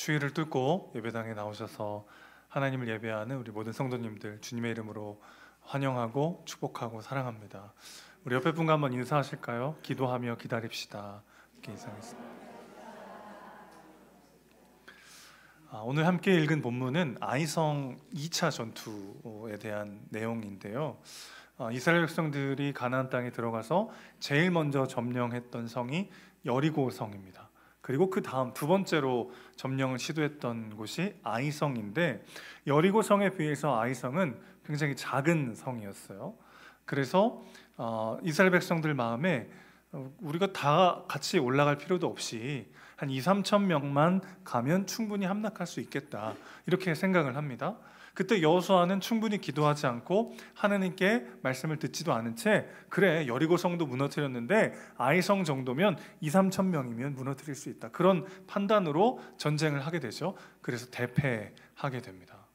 추위를 뚫고 예배당에 나오셔서 하나님을 예배하는 우리 모든 성도님들 주님의 이름으로 환영하고 축복하고 사랑합니다. 우리 옆에 분과 한번 인사하실까요? 기도하며 기다립시다. 이렇게 인사하겠습니다. 오늘 함께 읽은 본문은 아이성 2차 전투에 대한 내용인데요. 이스라엘 백성들이 가나안 땅에 들어가서 제일 먼저 점령했던 성이 여리고 성입니다. 그리고 그 다음 두 번째로 점령을 시도했던 곳이 아이성인데, 여리고 성에 비해서 아이성은 굉장히 작은 성이었어요. 그래서 이스라엘 백성들 마음에 우리가 다 같이 올라갈 필요도 없이 한 2-3천 명만 가면 충분히 함락할 수 있겠다, 이렇게 생각을 합니다. 그때 여호수아는 충분히 기도하지 않고 하나님께 말씀을 듣지도 않은 채, 그래 여리고 성도 무너뜨렸는데 아이성 정도면 2-3천 명이면 무너뜨릴 수 있다, 그런 판단으로 전쟁을 하게 되죠. 그래서 대패하게 됩니다.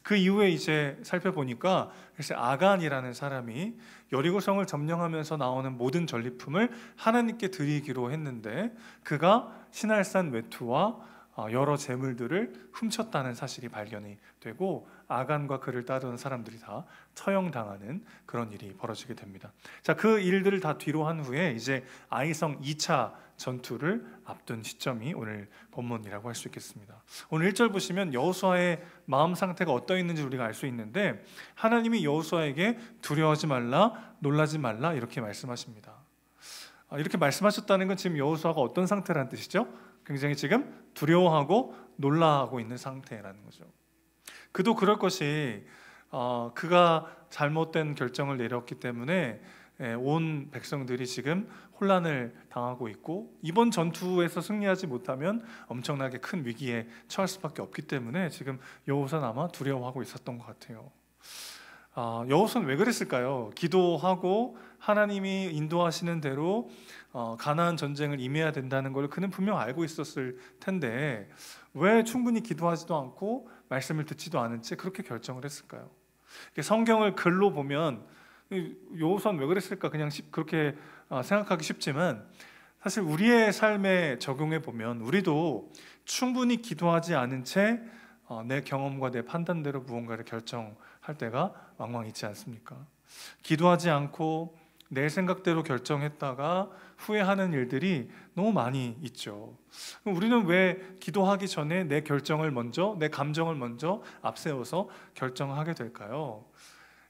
그 이후에 이제 살펴보니까 글쎄 아간이라는 사람이 여리고 성을 점령하면서 나오는 모든 전리품을 하나님께 드리기로 했는데, 그가 신할산 외투와 여러 재물들을 훔쳤다는 사실이 발견이 되고 아간과 그를 따르는 사람들이 다 처형당하는 그런 일이 벌어지게 됩니다. 자, 그 일들을 다 뒤로 한 후에 이제 아이성 2차 전투를 앞둔 시점이 오늘 본문이라고 할 수 있겠습니다. 오늘 1절 보시면 여호수아의 마음 상태가 어떠했는지 우리가 알 수 있는데, 하나님이 여호수아에게 두려워하지 말라, 놀라지 말라, 이렇게 말씀하십니다. 이렇게 말씀하셨다는 건 지금 여호수아가 어떤 상태라는 뜻이죠? 굉장히 지금 두려워하고 놀라고 있는 상태라는 거죠. 그도 그럴 것이 그가 잘못된 결정을 내렸기 때문에 온 백성들이 지금 혼란을 당하고 있고, 이번 전투에서 승리하지 못하면 엄청나게 큰 위기에 처할 수밖에 없기 때문에 지금 여호수아는 아마 두려워하고 있었던 것 같아요. 여호수아는 왜 그랬을까요? 기도하고 하나님이 인도하시는 대로 가나안 전쟁을 임해야 된다는 걸 그는 분명 알고 있었을 텐데, 왜 충분히 기도하지도 않고 말씀을 듣지도 않은 채 그렇게 결정을 했을까요? 성경을 글로 보면 여호수아는 왜 그랬을까 그냥 그렇게 생각하기 쉽지만, 사실 우리의 삶에 적용해 보면 우리도 충분히 기도하지 않은 채 내 경험과 내 판단대로 무언가를 결정할 때가 왕왕 있지 않습니까? 기도하지 않고 내 생각대로 결정했다가 후회하는 일들이 너무 많이 있죠. 우리는 왜 기도하기 전에 내 결정을 먼저, 내 감정을 먼저 앞세워서 결정하게 될까요?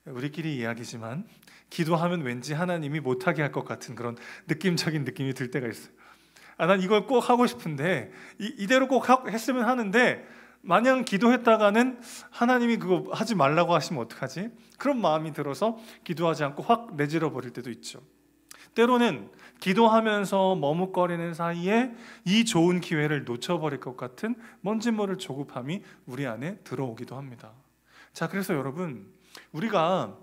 우리끼리 이야기지만 기도하면 왠지 하나님이 못하게 할 것 같은 그런 느낌적인 느낌이 들 때가 있어요. 난 이걸 꼭 하고 싶은데 이대로 꼭 했으면 하는데, 마냥 기도했다가는 하나님이 그거 하지 말라고 하시면 어떡하지? 그런 마음이 들어서 기도하지 않고 확 내질러 버릴 때도 있죠. 때로는 기도하면서 머뭇거리는 사이에 이 좋은 기회를 놓쳐버릴 것 같은 뭔지 모를 조급함이 우리 안에 들어오기도 합니다. 자, 그래서 여러분, 우리가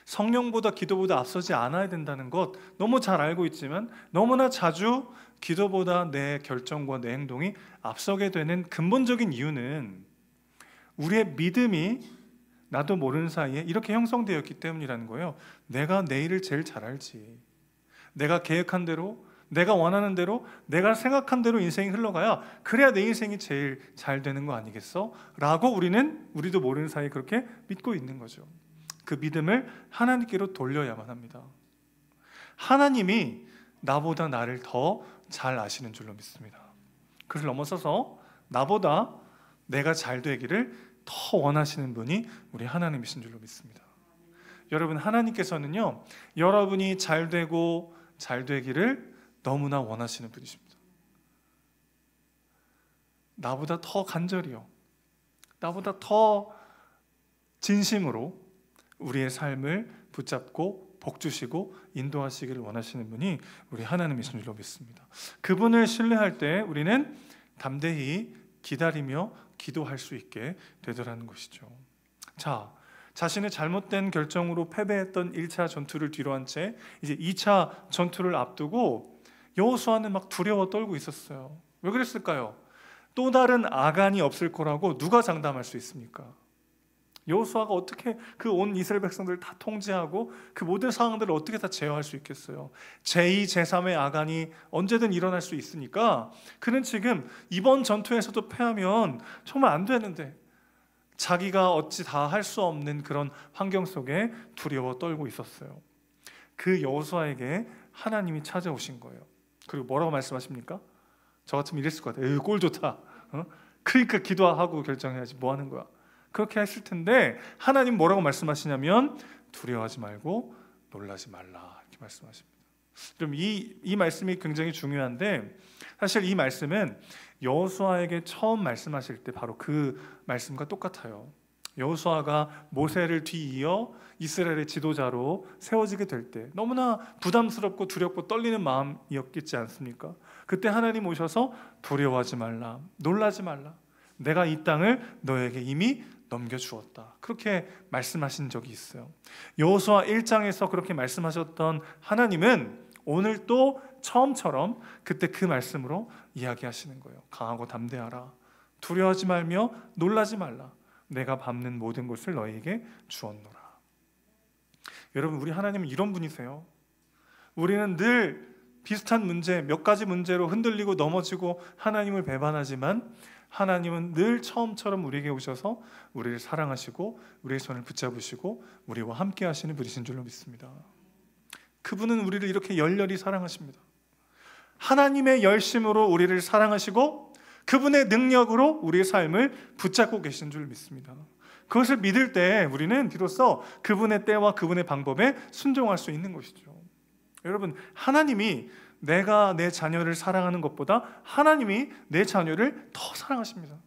성령보다 기도보다 앞서지 않아야 된다는 것 너무 잘 알고 있지만, 너무나 자주 기도보다 내 결정과 내 행동이 앞서게 되는 근본적인 이유는 우리의 믿음이 나도 모르는 사이에 이렇게 형성되었기 때문이라는 거예요. 내가 내일을 제일 잘 알지. 내가 계획한 대로, 내가 원하는 대로, 내가 생각한 대로 인생이 흘러가야 그래야 내 인생이 제일 잘 되는 거 아니겠어? 라고 우리도 모르는 사이에 그렇게 믿고 있는 거죠. 그 믿음을 하나님께로 돌려야만 합니다. 하나님이 나보다 나를 더 잘 아시는 줄로 믿습니다. 그를 넘어서서 나보다 내가 잘 되기를 더 원하시는 분이 우리 하나님이신 줄로 믿습니다. 여러분, 하나님께서는요, 여러분이 잘 되고 잘 되기를 너무나 원하시는 분이십니다. 나보다 더 간절히요, 나보다 더 진심으로 우리의 삶을 붙잡고 복 주시고 인도하시기를 원하시는 분이 우리 하나님이신 줄로 믿습니다. 그분을 신뢰할 때 우리는 담대히 기다리며 기도할 수 있게 되더라는 것이죠. 자, 자신의 잘못된 결정으로 패배했던 1차 전투를 뒤로 한 채 이제 2차 전투를 앞두고 여호수아는 막 두려워 떨고 있었어요. 왜 그랬을까요? 또 다른 아간이 없을 거라고 누가 장담할 수 있습니까? 여호수아가 어떻게 그 온 이스라엘 백성들을 다 통제하고 그 모든 상황들을 어떻게 다 제어할 수 있겠어요? 제2, 제3의 아간이 언제든 일어날 수 있으니까 그는 지금 이번 전투에서도 패하면 정말 안 되는데 자기가 어찌 다 할 수 없는 그런 환경 속에 두려워 떨고 있었어요. 그 여호수아에게 하나님이 찾아오신 거예요. 그리고 뭐라고 말씀하십니까? 저 같으면 이랬을 것 같아요. 꼴 좋다. 그러니까 기도하고 결정해야지 뭐 하는 거야. 그렇게 했을 텐데 하나님 뭐라고 말씀하시냐면 두려워하지 말고 놀라지 말라 이렇게 말씀하십니다. 그럼 이 말씀이 굉장히 중요한데 사실 이 말씀은 여호수아에게 처음 말씀하실 때 바로 그 말씀과 똑같아요. 여호수아가 모세를 뒤이어 이스라엘의 지도자로 세워지게 될 때 너무나 부담스럽고 두렵고 떨리는 마음이었겠지 않습니까? 그때 하나님 오셔서 두려워하지 말라, 놀라지 말라, 내가 이 땅을 너에게 이미 넘겨주었다, 그렇게 말씀하신 적이 있어요. 여호수아 1장에서 그렇게 말씀하셨던 하나님은 오늘 또 처음처럼 그때 그 말씀으로 이야기하시는 거예요. 강하고 담대하라, 두려워하지 말며 놀라지 말라, 내가 밟는 모든 것을 너희에게 주었노라. 여러분, 우리 하나님은 이런 분이세요. 우리는 늘 비슷한 문제, 몇 가지 문제로 흔들리고 넘어지고 하나님을 배반하지만 하나님은 늘 처음처럼 우리에게 오셔서 우리를 사랑하시고 우리의 손을 붙잡으시고 우리와 함께 하시는 분이신 줄로 믿습니다. 그분은 우리를 이렇게 열렬히 사랑하십니다. 하나님의 열심으로 우리를 사랑하시고 그분의 능력으로 우리의 삶을 붙잡고 계신 줄 믿습니다. 그것을 믿을 때 우리는 비로소 그분의 때와 그분의 방법에 순종할 수 있는 것이죠. 여러분, 하나님이 내가 내 자녀를 사랑하는 것보다 하나님이 내 자녀를 더 사랑하십니다.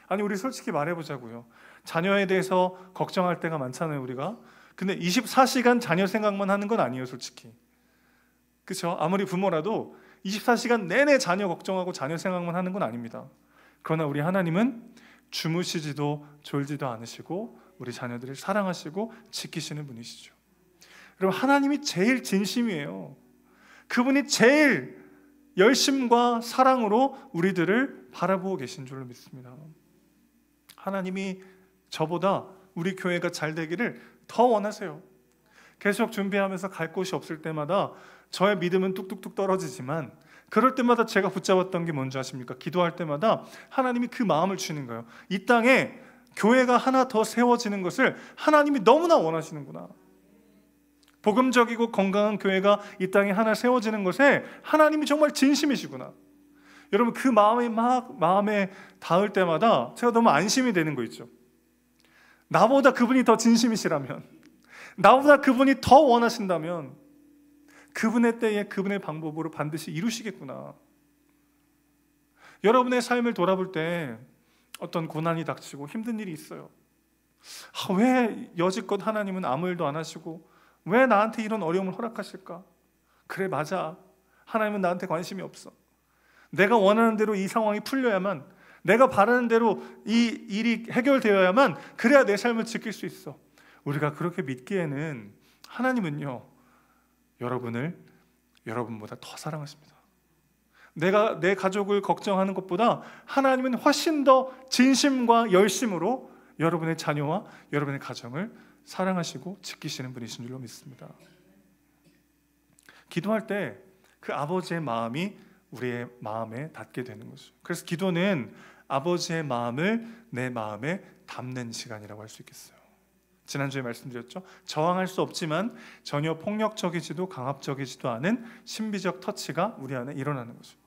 아니, 우리 솔직히 말해보자고요. 자녀에 대해서 걱정할 때가 많잖아요, 우리가. 근데 24시간 자녀 생각만 하는 건 아니에요, 솔직히. 그렇죠? 아무리 부모라도 24시간 내내 자녀 걱정하고 자녀 생각만 하는 건 아닙니다. 그러나 우리 하나님은 주무시지도 졸지도 않으시고 우리 자녀들을 사랑하시고 지키시는 분이시죠. 여러분, 하나님이 제일 진심이에요. 그분이 제일 열심과 사랑으로 우리들을 바라보고 계신 줄로 믿습니다. 하나님이 저보다 우리 교회가 잘 되기를 더 원하세요. 계속 준비하면서 갈 곳이 없을 때마다 저의 믿음은 뚝뚝뚝 떨어지지만 그럴 때마다 제가 붙잡았던 게 뭔지 아십니까? 기도할 때마다 하나님이 그 마음을 주시는 거예요. 이 땅에 교회가 하나 더 세워지는 것을 하나님이 너무나 원하시는구나. 복음적이고 건강한 교회가 이 땅에 하나 세워지는 것에 하나님이 정말 진심이시구나. 여러분, 그 마음이 막 마음에 닿을 때마다 제가 너무 안심이 되는 거 있죠. 나보다 그분이 더 진심이시라면, 나보다 그분이 더 원하신다면 그분의 때에 그분의 방법으로 반드시 이루시겠구나. 여러분의 삶을 돌아볼 때 어떤 고난이 닥치고 힘든 일이 있어요. 왜 여지껏 하나님은 아무 일도 안 하시고 왜 나한테 이런 어려움을 허락하실까? 그래, 맞아. 하나님은 나한테 관심이 없어. 내가 원하는 대로 이 상황이 풀려야만, 내가 바라는 대로 이 일이 해결되어야만 그래야 내 삶을 지킬 수 있어. 우리가 그렇게 믿기에는 하나님은요, 여러분을 여러분보다 더 사랑하십니다. 내가 내 가족을 걱정하는 것보다 하나님은 훨씬 더 진심과 열심으로 여러분의 자녀와 여러분의 가정을 사랑하시고 지키시는 분이신 줄로 믿습니다. 기도할 때 그 아버지의 마음이 우리의 마음에 닿게 되는 거죠. 그래서 기도는 아버지의 마음을 내 마음에 담는 시간이라고 할 수 있겠어요. 지난주에 말씀드렸죠. 저항할 수 없지만 전혀 폭력적이지도 강압적이지도 않은 신비적 터치가 우리 안에 일어나는 거죠.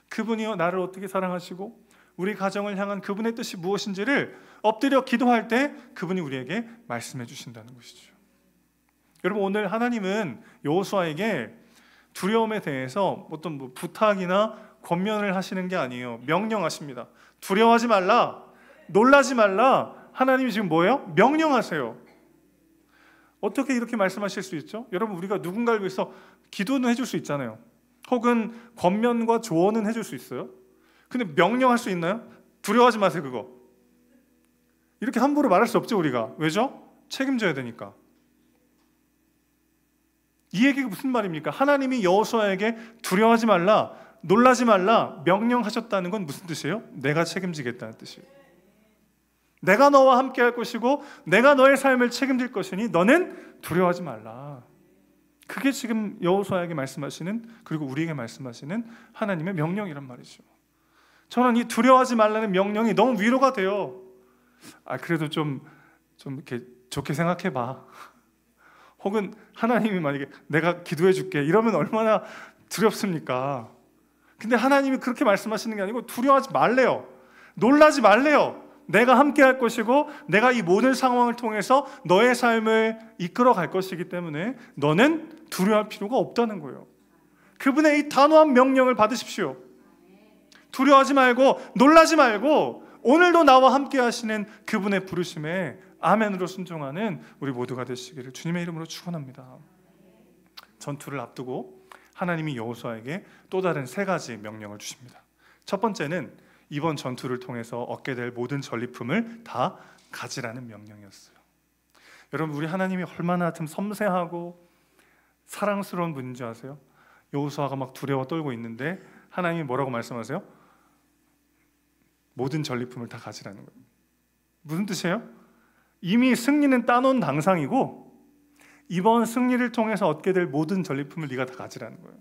그분이요, 나를 어떻게 사랑하시고 우리 가정을 향한 그분의 뜻이 무엇인지를 엎드려 기도할 때 그분이 우리에게 말씀해 주신다는 것이죠. 여러분, 오늘 하나님은 여호수아에게 두려움에 대해서 어떤 부탁이나 권면을 하시는 게 아니에요. 명령하십니다. 두려워하지 말라, 놀라지 말라. 하나님이 지금 뭐예요? 명령하세요. 어떻게 이렇게 말씀하실 수 있죠? 여러분, 우리가 누군가를 위해서 기도는 해줄 수 있잖아요. 혹은 권면과 조언은 해줄 수 있어요. 근데 명령할 수 있나요? 두려워하지 마세요, 그거. 이렇게 함부로 말할 수 없죠, 우리가. 왜죠? 책임져야 되니까. 이 얘기가 무슨 말입니까? 하나님이 여호수아에게 두려워하지 말라, 놀라지 말라 명령하셨다는 건 무슨 뜻이에요? 내가 책임지겠다는 뜻이에요. 내가 너와 함께 할 것이고 내가 너의 삶을 책임질 것이니 너는 두려워하지 말라. 그게 지금 여호수아에게 말씀하시는, 그리고 우리에게 말씀하시는 하나님의 명령이란 말이죠. 저는 이 두려워하지 말라는 명령이 너무 위로가 돼요. 그래도 좀 이렇게 좋게 생각해봐. 혹은 하나님이 만약에 내가 기도해 줄게 이러면 얼마나 두렵습니까? 근데 하나님이 그렇게 말씀하시는 게 아니고 두려워하지 말래요. 놀라지 말래요. 내가 함께 할 것이고 내가 이 모든 상황을 통해서 너의 삶을 이끌어 갈 것이기 때문에 너는 두려워할 필요가 없다는 거예요. 그분의 이 단호한 명령을 받으십시오. 두려워하지 말고 놀라지 말고 오늘도 나와 함께 하시는 그분의 부르심에 아멘으로 순종하는 우리 모두가 되시기를 주님의 이름으로 축원합니다. 전투를 앞두고 하나님이 여호수아에게 또 다른 세 가지 명령을 주십니다. 첫 번째는 이번 전투를 통해서 얻게 될 모든 전리품을 다 가지라는 명령이었어요. 여러분, 우리 하나님이 얼마나 좀 섬세하고 사랑스러운 분인지 아세요? 여호수아가 막 두려워 떨고 있는데 하나님이 뭐라고 말씀하세요? 모든 전리품을 다 가지라는 거예요. 무슨 뜻이에요? 이미 승리는 따놓은 당상이고 이번 승리를 통해서 얻게 될 모든 전리품을 네가 다 가지라는 거예요.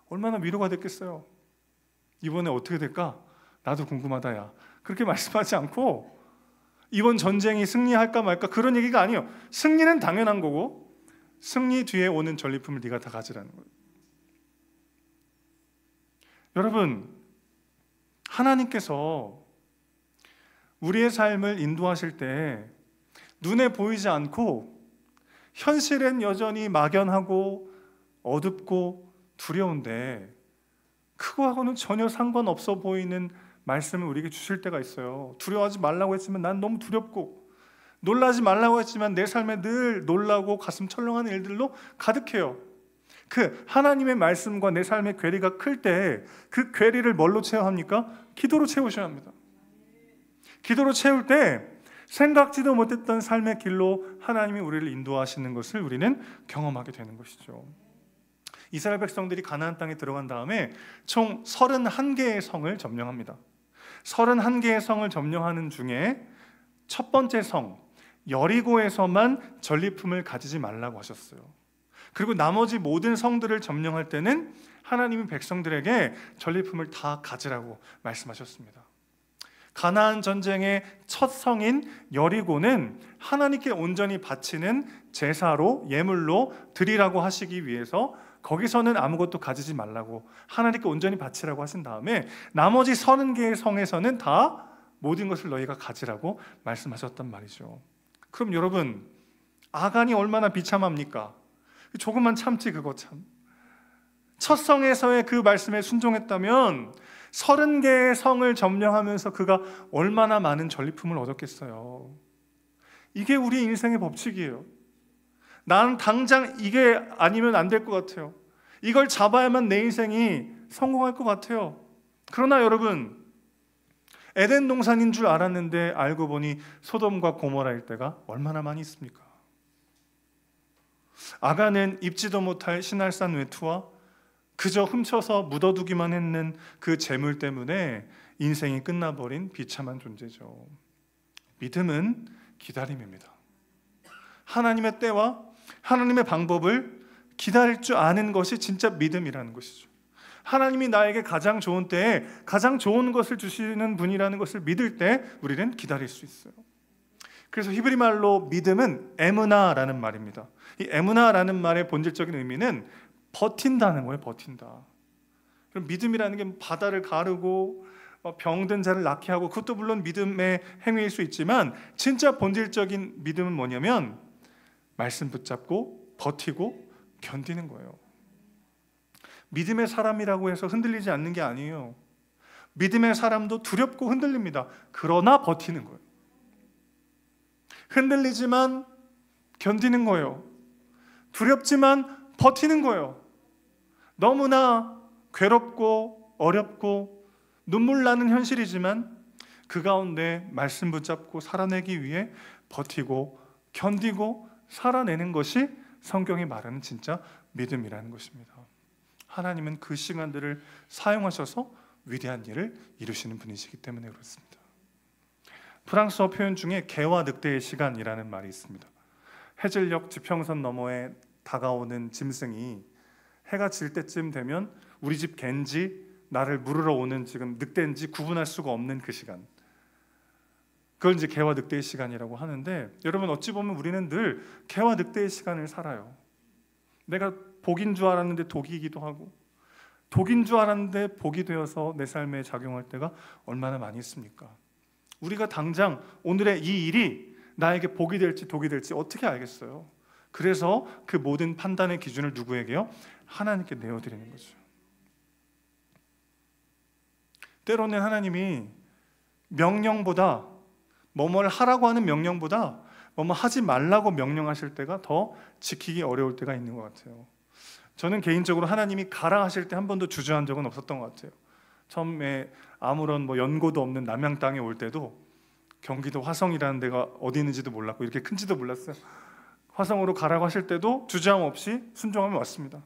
얼마나 위로가 됐겠어요. 이번에 어떻게 될까? 나도 궁금하다 야. 그렇게 말씀하지 않고 이번 전쟁이 승리할까 말까 그런 얘기가 아니에요. 승리는 당연한 거고 승리 뒤에 오는 전리품을 네가 다 가지라는 거예요. 여러분, 하나님께서 우리의 삶을 인도하실 때 눈에 보이지 않고 현실은 여전히 막연하고 어둡고 두려운데 그거하고는 전혀 상관없어 보이는 말씀을 우리에게 주실 때가 있어요. 두려워하지 말라고 했지만 난 너무 두렵고 놀라지 말라고 했지만 내 삶에 늘 놀라고 가슴 철렁하는 일들로 가득해요. 그 하나님의 말씀과 내 삶의 괴리가 클 때 그 괴리를 뭘로 채워야 합니까? 기도로 채우셔야 합니다. 기도로 채울 때 생각지도 못했던 삶의 길로 하나님이 우리를 인도하시는 것을 우리는 경험하게 되는 것이죠. 이스라엘 백성들이 가나안 땅에 들어간 다음에 총 31개의 성을 점령합니다. 31개의 성을 점령하는 중에 첫 번째 성 여리고에서만 전리품을 가지지 말라고 하셨어요. 그리고 나머지 모든 성들을 점령할 때는 하나님이 백성들에게 전리품을 다 가지라고 말씀하셨습니다. 가나안 전쟁의 첫 성인 여리고는 하나님께 온전히 바치는 제사로 예물로 드리라고 하시기 위해서 거기서는 아무것도 가지지 말라고 하나님께 온전히 바치라고 하신 다음에 나머지 30개의 성에서는 다 모든 것을 너희가 가지라고 말씀하셨단 말이죠. 그럼 여러분, 아간이 얼마나 비참합니까? 조금만 참지 그거 참. 첫 성에서의 그 말씀에 순종했다면 30개의 성을 점령하면서 그가 얼마나 많은 전리품을 얻었겠어요. 이게 우리 인생의 법칙이에요. 나는 당장 이게 아니면 안 될 것 같아요. 이걸 잡아야만 내 인생이 성공할 것 같아요. 그러나 여러분, 에덴 동산인 줄 알았는데 알고 보니 소돔과 고모라일 때가 얼마나 많이 있습니까? 아간은 입지도 못할 신할산 외투와 그저 훔쳐서 묻어두기만 했는 그 재물 때문에 인생이 끝나버린 비참한 존재죠. 믿음은 기다림입니다. 하나님의 때와 하나님의 방법을 기다릴 줄 아는 것이 진짜 믿음이라는 것이죠. 하나님이 나에게 가장 좋은 때에 가장 좋은 것을 주시는 분이라는 것을 믿을 때 우리는 기다릴 수 있어요. 그래서 히브리 말로 믿음은 에무나라는 말입니다. 이 에무나라는 말의 본질적인 의미는 버틴다는 거예요. 버틴다. 그럼 믿음이라는 게 바다를 가르고 병든 자를 낫게 하고 그것도 물론 믿음의 행위일 수 있지만 진짜 본질적인 믿음은 뭐냐면 말씀 붙잡고 버티고 견디는 거예요. 믿음의 사람이라고 해서 흔들리지 않는 게 아니에요. 믿음의 사람도 두렵고 흔들립니다. 그러나 버티는 거예요. 흔들리지만 견디는 거예요. 두렵지만 버티는 거예요. 너무나 괴롭고 어렵고 눈물 나는 현실이지만 그 가운데 말씀 붙잡고 살아내기 위해 버티고 견디고 살아내는 것이 성경이 말하는 진짜 믿음이라는 것입니다. 하나님은 그 시간들을 사용하셔서 위대한 일을 이루시는 분이시기 때문에 그렇습니다. 프랑스어 표현 중에 개와 늑대의 시간이라는 말이 있습니다. 해질녘 지평선 너머에 다가오는 짐승이 해가 질 때쯤 되면 우리 집 갠지 나를 물으러 오는 지금 늑대인지 구분할 수가 없는 그 시간, 그걸 이제 개와 늑대의 시간이라고 하는데, 여러분 어찌 보면 우리는 늘 개와 늑대의 시간을 살아요. 내가 복인 줄 알았는데 독이기도 하고, 독인 줄 알았는데 복이 되어서 내 삶에 작용할 때가 얼마나 많이 있습니까? 우리가 당장 오늘의 이 일이 나에게 복이 될지 독이 될지 어떻게 알겠어요? 그래서 그 모든 판단의 기준을 누구에게요? 하나님께 내어드리는 거죠. 때로는 하나님이 명령보다, 뭐뭘 하라고 하는 명령보다 뭐뭐 하지 말라고 명령하실 때가 더 지키기 어려울 때가 있는 것 같아요. 저는 개인적으로 하나님이 가라 하실 때 한 번도 주저한 적은 없었던 것 같아요. 처음에 아무런 연고도 없는 남양 땅에 올 때도 경기도 화성이라는 데가 어디 있는지도 몰랐고 이렇게 큰지도 몰랐어요. 화성으로 가라고 하실 때도 주저함 없이 순종하며 왔습니다.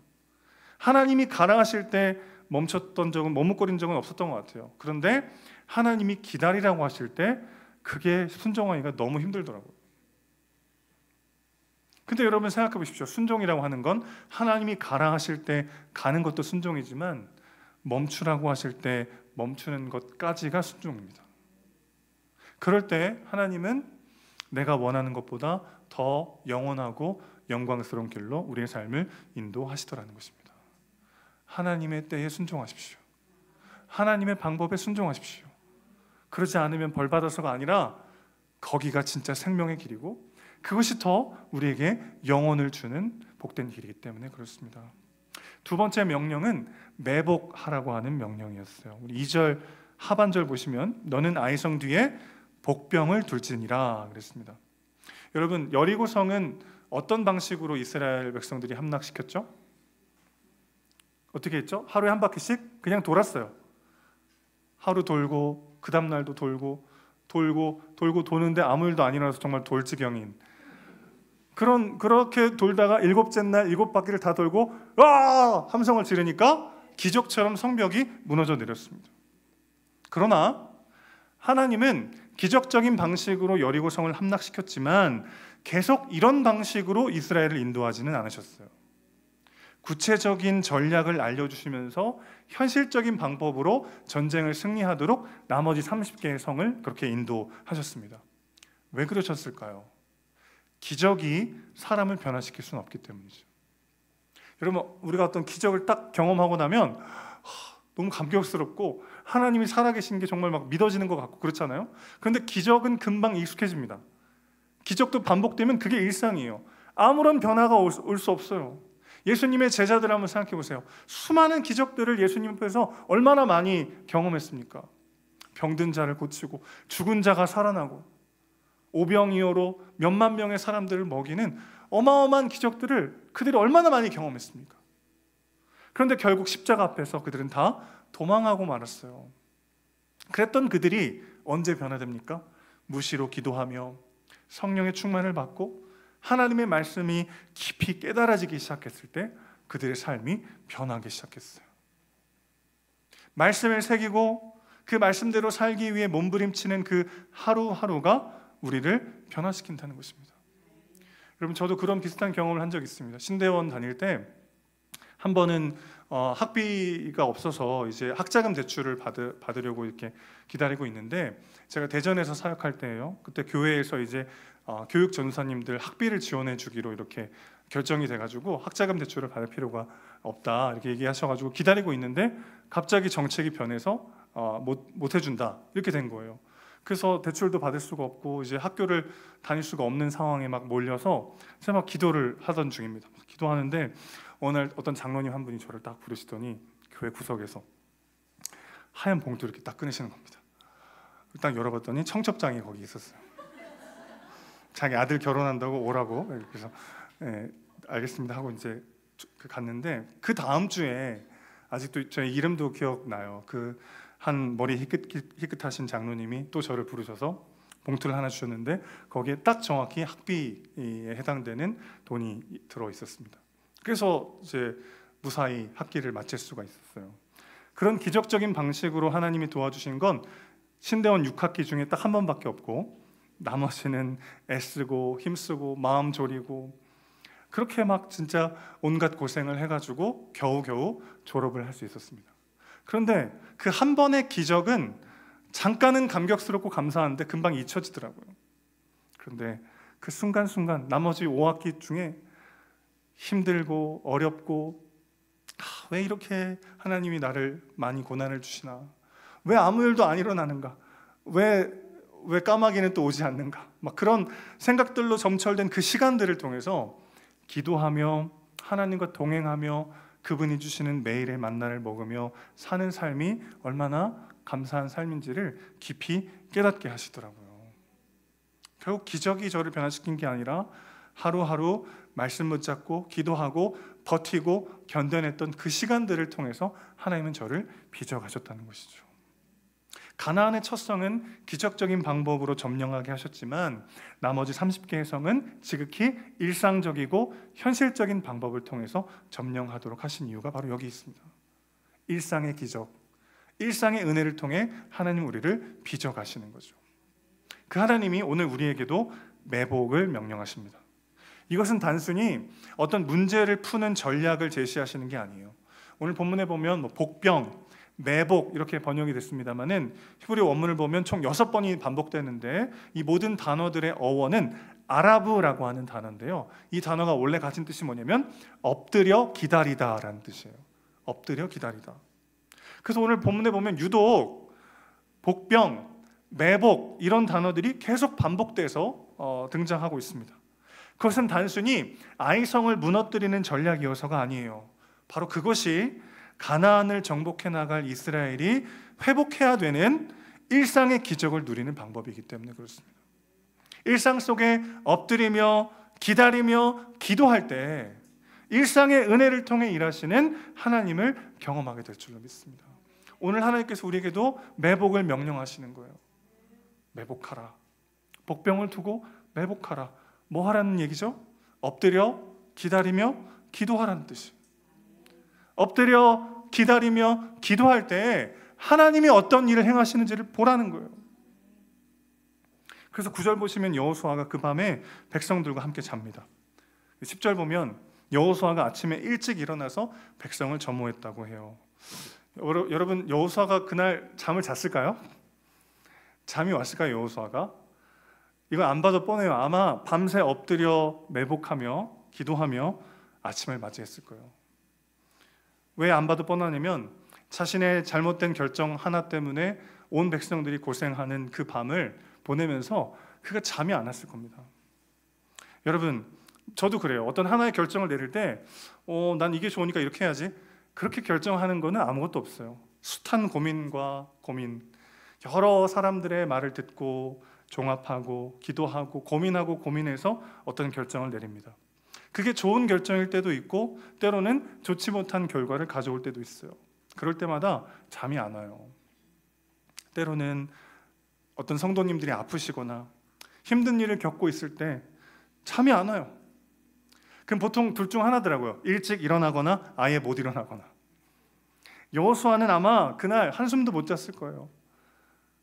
하나님이 가라 하실 때 멈췄던 적은, 머뭇거린 적은 없었던 것 같아요. 그런데 하나님이 기다리라고 하실 때 그게 순종하기가 너무 힘들더라고요. 근데 여러분 생각해 보십시오. 순종이라고 하는 건 하나님이 가라 하실 때 가는 것도 순종이지만 멈추라고 하실 때 멈추는 것까지가 순종입니다. 그럴 때 하나님은 내가 원하는 것보다 더 영원하고 영광스러운 길로 우리의 삶을 인도하시더라는 것입니다. 하나님의 때에 순종하십시오. 하나님의 방법에 순종하십시오. 그러지 않으면 벌받아서가 아니라 거기가 진짜 생명의 길이고 그것이 더 우리에게 영혼을 주는 복된 길이기 때문에 그렇습니다. 두 번째 명령은 매복하라고 하는 명령이었어요. 우리 2절 하반절 보시면 너는 아이성 뒤에 복병을 둘지니라 그랬습니다. 여러분 여리고성은 어떤 방식으로 이스라엘 백성들이 함락시켰죠? 어떻게 했죠? 하루에 한 바퀴씩 그냥 돌았어요. 하루 돌고 그 다음 날도 돌고 도는데 아무 일도 안 일어나서 정말 돌지경인 그렇게 돌다가 7째 날 7바퀴를 다 돌고 와! 함성을 지르니까 기적처럼 성벽이 무너져 내렸습니다. 그러나 하나님은 기적적인 방식으로 여리고성을 함락시켰지만 계속 이런 방식으로 이스라엘을 인도하지는 않으셨어요. 구체적인 전략을 알려주시면서 현실적인 방법으로 전쟁을 승리하도록 나머지 30개의 성을 그렇게 인도하셨습니다. 왜 그러셨을까요? 기적이 사람을 변화시킬 수는 없기 때문이죠. 여러분 우리가 어떤 기적을 딱 경험하고 나면 너무 감격스럽고 하나님이 살아계신 게 정말 막 믿어지는 것 같고 그렇잖아요. 그런데 기적은 금방 익숙해집니다. 기적도 반복되면 그게 일상이에요. 아무런 변화가 올 수 없어요. 예수님의 제자들 한번 생각해 보세요. 수많은 기적들을 예수님 앞에서 얼마나 많이 경험했습니까? 병든 자를 고치고 죽은 자가 살아나고 오병이어로 몇만 명의 사람들을 먹이는 어마어마한 기적들을 그들이 얼마나 많이 경험했습니까? 그런데 결국 십자가 앞에서 그들은 다 도망하고 말았어요. 그랬던 그들이 언제 변화됩니까? 무시로 기도하며 성령의 충만을 받고 하나님의 말씀이 깊이 깨달아지기 시작했을 때 그들의 삶이 변하기 시작했어요. 말씀을 새기고 그 말씀대로 살기 위해 몸부림치는 그 하루하루가 우리를 변화시킨다는 것입니다. 여러분 저도 그런 비슷한 경험을 한 적이 있습니다. 신대원 다닐 때 한 번은 학비가 없어서 이제 학자금 대출을 받으려고 이렇게 기다리고 있는데 제가 대전에서 사역할 때예요. 그때 교회에서 이제 교육 전사님들 학비를 지원해 주기로 이렇게 결정이 돼가지고 학자금 대출을 받을 필요가 없다 이렇게 얘기하셔가지고 기다리고 있는데 갑자기 정책이 변해서 못 해준다 이렇게 된 거예요. 그래서 대출도 받을 수가 없고 이제 학교를 다닐 수가 없는 상황에 막 몰려서 제가 막 기도를 하던 중입니다. 기도하는데 어느 날 어떤 장로님 한 분이 저를 딱 부르시더니 교회 구석에서 하얀 봉투 이렇게 딱 꺼내시는 겁니다. 딱 열어봤더니 청첩장이 거기 있었어요. 자기 아들 결혼한다고 오라고. 그래서 알겠습니다 하고 이제 갔는데 그 다음 주에 아직도 저의 이름도 기억나요. 그 한 머리 희끗하신 장로님이 또 저를 부르셔서 봉투를 하나 주셨는데 거기에 딱 정확히 학비에 해당되는 돈이 들어 있었습니다. 그래서 이제 무사히 학기를 마칠 수가 있었어요. 그런 기적적인 방식으로 하나님이 도와주신 건 신대원 6학기 중에 딱 한 번밖에 없고 나머지는 애쓰고 힘쓰고 마음 졸이고 그렇게 막 진짜 온갖 고생을 해가지고 겨우겨우 졸업을 할 수 있었습니다. 그런데 그 한 번의 기적은 잠깐은 감격스럽고 감사한데 금방 잊혀지더라고요. 그런데 그 순간순간 나머지 5학기 중에 힘들고 어렵고 왜 이렇게 하나님이 나를 많이 고난을 주시나, 왜 아무 일도 안 일어나는가, 왜 까마귀는 또 오지 않는가, 막 그런 생각들로 점철된 그 시간들을 통해서 기도하며 하나님과 동행하며 그분이 주시는 매일의 만나를 먹으며 사는 삶이 얼마나 감사한 삶인지를 깊이 깨닫게 하시더라고요. 결국 기적이 저를 변화시킨 게 아니라 하루하루 말씀 붙잡고 기도하고 버티고 견뎌냈던 그 시간들을 통해서 하나님은 저를 빚어가셨다는 것이죠. 가나안의 첫 성은 기적적인 방법으로 점령하게 하셨지만 나머지 30개의 성은 지극히 일상적이고 현실적인 방법을 통해서 점령하도록 하신 이유가 바로 여기 있습니다. 일상의 기적, 일상의 은혜를 통해 하나님 우리를 빚어가시는 거죠. 그 하나님이 오늘 우리에게도 매복을 명령하십니다. 이것은 단순히 어떤 문제를 푸는 전략을 제시하시는 게 아니에요. 오늘 본문에 보면 복병, 매복 이렇게 번역이 됐습니다만은 히브리 원문을 보면 총 6번이 반복되는데 이 모든 단어들의 어원은 아라브라고 하는 단어인데요. 이 단어가 원래 가진 뜻이 뭐냐면 엎드려 기다리다라는 뜻이에요. 엎드려 기다리다. 그래서 오늘 본문에 보면 유독 복병, 매복 이런 단어들이 계속 반복돼서 등장하고 있습니다. 그것은 단순히 아이성을 무너뜨리는 전략이어서가 아니에요. 바로 그것이 가나안을 정복해 나갈 이스라엘이 회복해야 되는 일상의 기적을 누리는 방법이기 때문에 그렇습니다. 일상 속에 엎드리며 기다리며 기도할 때 일상의 은혜를 통해 일하시는 하나님을 경험하게 될 줄로 믿습니다. 오늘 하나님께서 우리에게도 매복을 명령하시는 거예요. 매복하라. 복병을 두고 매복하라. 뭐 하라는 얘기죠? 엎드려 기다리며 기도하라는 뜻이에요. 엎드려 기다리며 기도할 때 하나님이 어떤 일을 행하시는지를 보라는 거예요. 그래서 9절 보시면 여호수아가 그 밤에 백성들과 함께 잡니다. 10절 보면 여호수아가 아침에 일찍 일어나서 백성을 점호했다고 해요. 여러분 여호수아가 그날 잠을 잤을까요? 잠이 왔을까요? 여호수아가? 이거 안 봐도 뻔해요. 아마 밤새 엎드려 매복하며 기도하며 아침을 맞이했을 거예요. 왜 안 봐도 뻔하냐면 자신의 잘못된 결정 하나 때문에 온 백성들이 고생하는 그 밤을 보내면서 그가 잠이 안 왔을 겁니다. 여러분 저도 그래요. 어떤 하나의 결정을 내릴 때 난 이게 좋으니까 이렇게 해야지, 그렇게 결정하는 거는 아무것도 없어요. 숱한 고민과 고민, 여러 사람들의 말을 듣고 종합하고 기도하고 고민하고 고민해서 어떤 결정을 내립니다. 그게 좋은 결정일 때도 있고 때로는 좋지 못한 결과를 가져올 때도 있어요. 그럴 때마다 잠이 안 와요. 때로는 어떤 성도님들이 아프시거나 힘든 일을 겪고 있을 때 잠이 안 와요. 그럼 보통 둘 중 하나더라고요. 일찍 일어나거나 아예 못 일어나거나. 여호수아는 아마 그날 한숨도 못 잤을 거예요.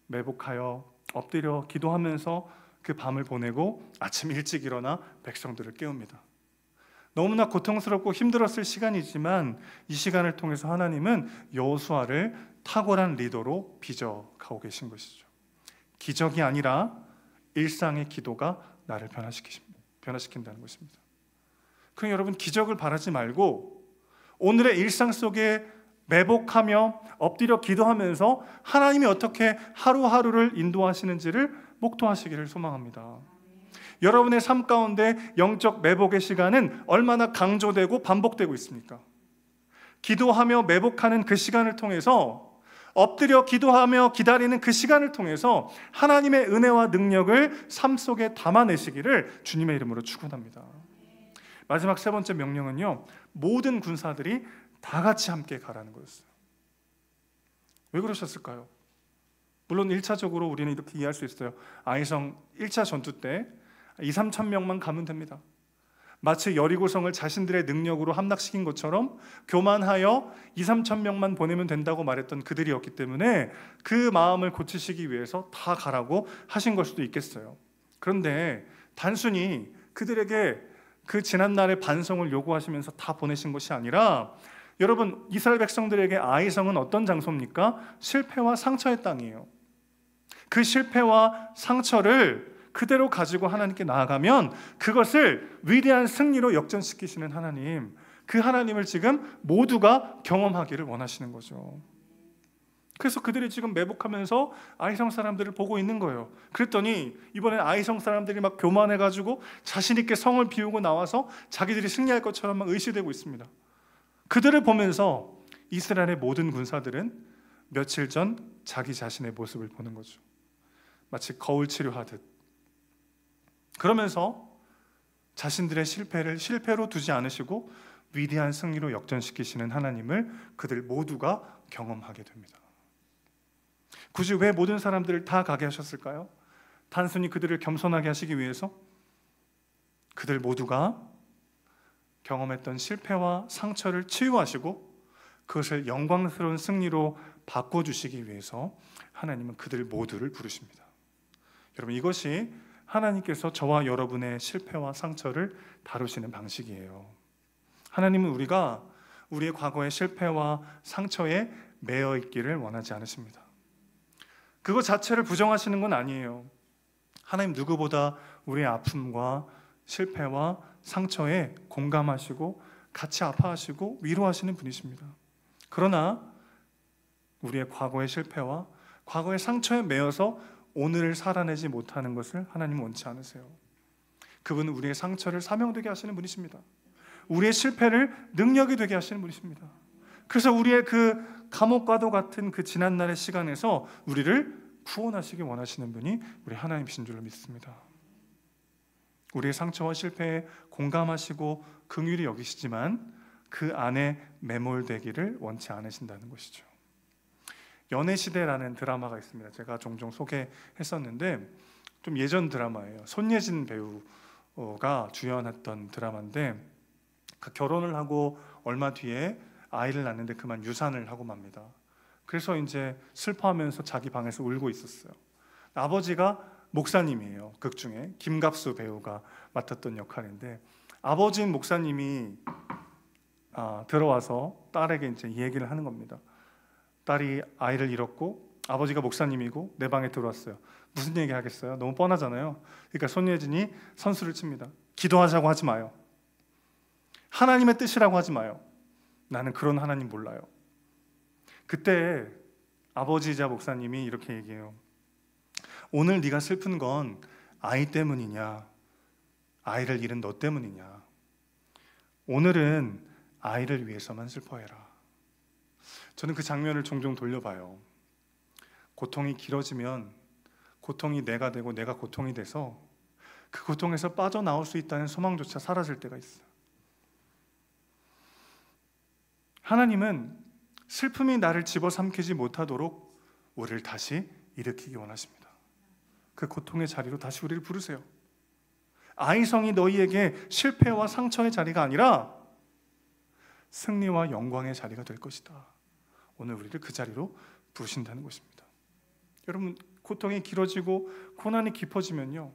매복하여 엎드려 기도하면서 그 밤을 보내고 아침 일찍 일어나 백성들을 깨웁니다. 너무나 고통스럽고 힘들었을 시간이지만 이 시간을 통해서 하나님은 여호수아를 탁월한 리더로 빚어가고 계신 것이죠. 기적이 아니라 일상의 기도가 나를 변화시킨다는 것입니다. 그럼 여러분 기적을 바라지 말고 오늘의 일상 속에 매복하며 엎드려 기도하면서 하나님이 어떻게 하루하루를 인도하시는지를 목도하시기를 소망합니다. 여러분의 삶 가운데 영적 매복의 시간은 얼마나 강조되고 반복되고 있습니까? 기도하며 매복하는 그 시간을 통해서, 엎드려 기도하며 기다리는 그 시간을 통해서 하나님의 은혜와 능력을 삶 속에 담아내시기를 주님의 이름으로 축원합니다. 마지막 세 번째 명령은요, 모든 군사들이 다 같이 함께 가라는 거였어요. 왜 그러셨을까요? 물론 1차적으로 우리는 이렇게 이해할 수 있어요. 아이성 1차 전투 때 2-3천 명만 가면 됩니다. 마치 여리고성을 자신들의 능력으로 함락시킨 것처럼 교만하여 2~3천 명만 보내면 된다고 말했던 그들이었기 때문에 그 마음을 고치시기 위해서 다 가라고 하신 걸 수도 있겠어요. 그런데 단순히 그들에게 그 지난날의 반성을 요구하시면서 다 보내신 것이 아니라, 여러분, 이스라엘 백성들에게 아이성은 어떤 장소입니까? 실패와 상처의 땅이에요. 그 실패와 상처를 그대로 가지고 하나님께 나아가면 그것을 위대한 승리로 역전시키시는 하나님, 그 하나님을 지금 모두가 경험하기를 원하시는 거죠. 그래서 그들이 지금 매복하면서 아이성 사람들을 보고 있는 거예요. 그랬더니 이번엔 아이성 사람들이 막 교만해가지고 자신 있게 성을 비우고 나와서 자기들이 승리할 것처럼 막 의시되고 있습니다. 그들을 보면서 이스라엘의 모든 군사들은 며칠 전 자기 자신의 모습을 보는 거죠. 마치 거울 치료하듯. 그러면서 자신들의 실패를 실패로 두지 않으시고 위대한 승리로 역전시키시는 하나님을 그들 모두가 경험하게 됩니다. 굳이 왜 모든 사람들을 다 가게 하셨을까요? 단순히 그들을 겸손하게 하시기 위해서? 그들 모두가 경험했던 실패와 상처를 치유하시고 그것을 영광스러운 승리로 바꿔주시기 위해서 하나님은 그들 모두를 부르십니다. 여러분, 이것이 하나님께서 저와 여러분의 실패와 상처를 다루시는 방식이에요. 하나님은 우리가 우리의 과거의 실패와 상처에 매여 있기를 원하지 않으십니다. 그것 자체를 부정하시는 건 아니에요. 하나님 누구보다 우리의 아픔과 실패와 상처에 공감하시고 같이 아파하시고 위로하시는 분이십니다. 그러나 우리의 과거의 실패와 과거의 상처에 매여서 오늘을 살아내지 못하는 것을 하나님은 원치 않으세요. 그분은 우리의 상처를 사명되게 하시는 분이십니다. 우리의 실패를 능력이 되게 하시는 분이십니다. 그래서 우리의 그 감옥과도 같은 그 지난날의 시간에서 우리를 구원하시기 원하시는 분이 우리 하나님이신 줄로 믿습니다. 우리의 상처와 실패에 공감하시고 긍휼히 여기시지만 그 안에 매몰되기를 원치 않으신다는 것이죠. 연애시대라는 드라마가 있습니다. 제가 종종 소개했었는데 좀 예전 드라마예요. 손예진 배우가 주연했던 드라마인데, 결혼을 하고 얼마 뒤에 아이를 낳는데 그만 유산을 하고 맙니다. 그래서 이제 슬퍼하면서 자기 방에서 울고 있었어요. 아버지가 목사님이에요. 극 중에 김갑수 배우가 맡았던 역할인데, 아버지인 목사님이 들어와서 딸에게 이제 이 얘기를 하는 겁니다. 딸이 아이를 잃었고 아버지가 목사님이고 내 방에 들어왔어요. 무슨 얘기 하겠어요? 너무 뻔하잖아요. 그러니까 손예진이 선수를 칩니다. 기도하자고 하지 마요. 하나님의 뜻이라고 하지 마요. 나는 그런 하나님 몰라요. 그때 아버지이자 목사님이 이렇게 얘기해요. 오늘 네가 슬픈 건 아이 때문이냐, 아이를 잃은 너 때문이냐. 오늘은 아이를 위해서만 슬퍼해라. 저는 그 장면을 종종 돌려봐요. 고통이 길어지면 고통이 내가 되고 내가 고통이 돼서 그 고통에서 빠져나올 수 있다는 소망조차 사라질 때가 있어요. 하나님은 슬픔이 나를 집어삼키지 못하도록 우리를 다시 일으키기 원하십니다. 그 고통의 자리로 다시 우리를 부르세요. 아이성이 너희에게 실패와 상처의 자리가 아니라 승리와 영광의 자리가 될 것이다. 오늘 우리를 그 자리로 부르신다는 것입니다. 여러분, 고통이 길어지고 고난이 깊어지면요,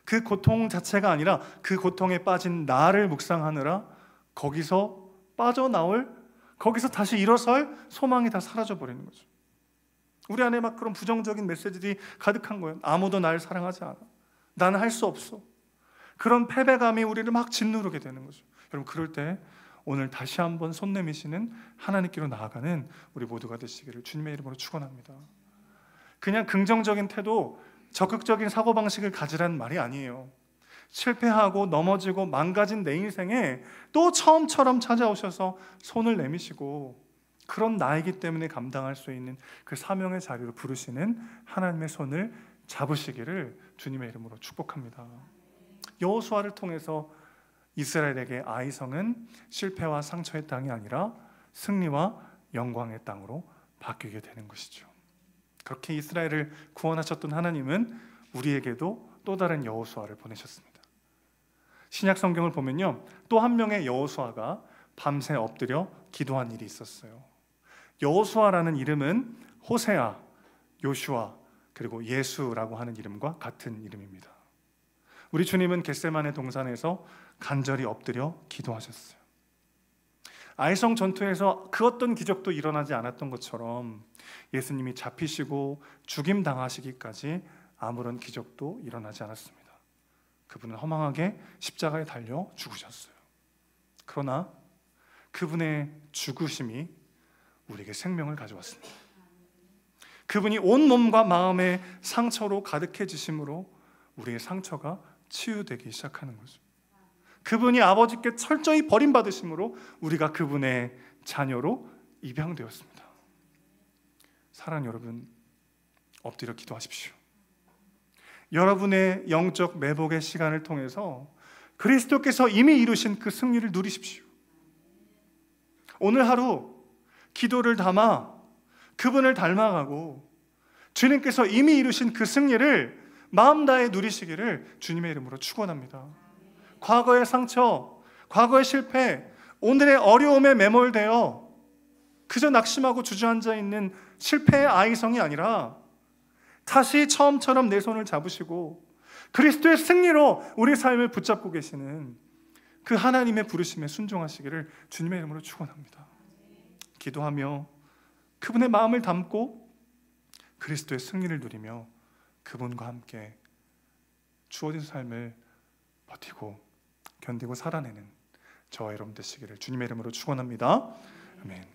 그 고통 자체가 아니라 그 고통에 빠진 나를 묵상하느라 거기서 빠져나올, 거기서 다시 일어설 소망이 다 사라져버리는 거죠. 우리 안에 막 그런 부정적인 메시지들이 가득한 거예요. 아무도 나를 사랑하지 않아. 나는 할 수 없어. 그런 패배감이 우리를 막 짓누르게 되는 거죠. 여러분, 그럴 때 오늘 다시 한번 손 내미시는 하나님께로 나아가는 우리 모두가 되시기를 주님의 이름으로 축원합니다. 그냥 긍정적인 태도, 적극적인 사고방식을 가지라는 말이 아니에요. 실패하고 넘어지고 망가진 내 인생에 또 처음처럼 찾아오셔서 손을 내미시고 그런 나이기 때문에 감당할 수 있는 그 사명의 자리로 부르시는 하나님의 손을 잡으시기를 주님의 이름으로 축복합니다. 여호수아를 통해서 이스라엘에게 아이성은 실패와 상처의 땅이 아니라 승리와 영광의 땅으로 바뀌게 되는 것이죠. 그렇게 이스라엘을 구원하셨던 하나님은 우리에게도 또 다른 여호수아를 보내셨습니다. 신약 성경을 보면요, 또 한 명의 여호수아가 밤새 엎드려 기도한 일이 있었어요. 여호수아라는 이름은 호세아, 요슈아, 그리고 예수라고 하는 이름과 같은 이름입니다. 우리 주님은 겟세마네 동산에서 간절히 엎드려 기도하셨어요. 아이성 전투에서 그 어떤 기적도 일어나지 않았던 것처럼 예수님이 잡히시고 죽임 당하시기까지 아무런 기적도 일어나지 않았습니다. 그분은 허망하게 십자가에 달려 죽으셨어요. 그러나 그분의 죽으심이 우리에게 생명을 가져왔습니다. 그분이 온 몸과 마음의 상처로 가득해지심으로 우리의 상처가 치유되기 시작하는 거죠. 그분이 아버지께 철저히 버림받으심으로 우리가 그분의 자녀로 입양되었습니다. 사랑하는 여러분, 엎드려 기도하십시오. 여러분의 영적 매복의 시간을 통해서 그리스도께서 이미 이루신 그 승리를 누리십시오. 오늘 하루 기도를 담아 그분을 닮아가고 주님께서 이미 이루신 그 승리를 마음 다해 누리시기를 주님의 이름으로 축원합니다. 과거의 상처, 과거의 실패, 오늘의 어려움에 매몰되어 그저 낙심하고 주저앉아 있는 실패의 아이성이 아니라 다시 처음처럼 내 손을 잡으시고 그리스도의 승리로 우리 삶을 붙잡고 계시는 그 하나님의 부르심에 순종하시기를 주님의 이름으로 축원합니다. 기도하며 그분의 마음을 담고 그리스도의 승리를 누리며 그분과 함께 주어진 삶을 버티고 견디고 살아내는 저와 여러분 되시기를 주님의 이름으로 축원합니다. 아멘.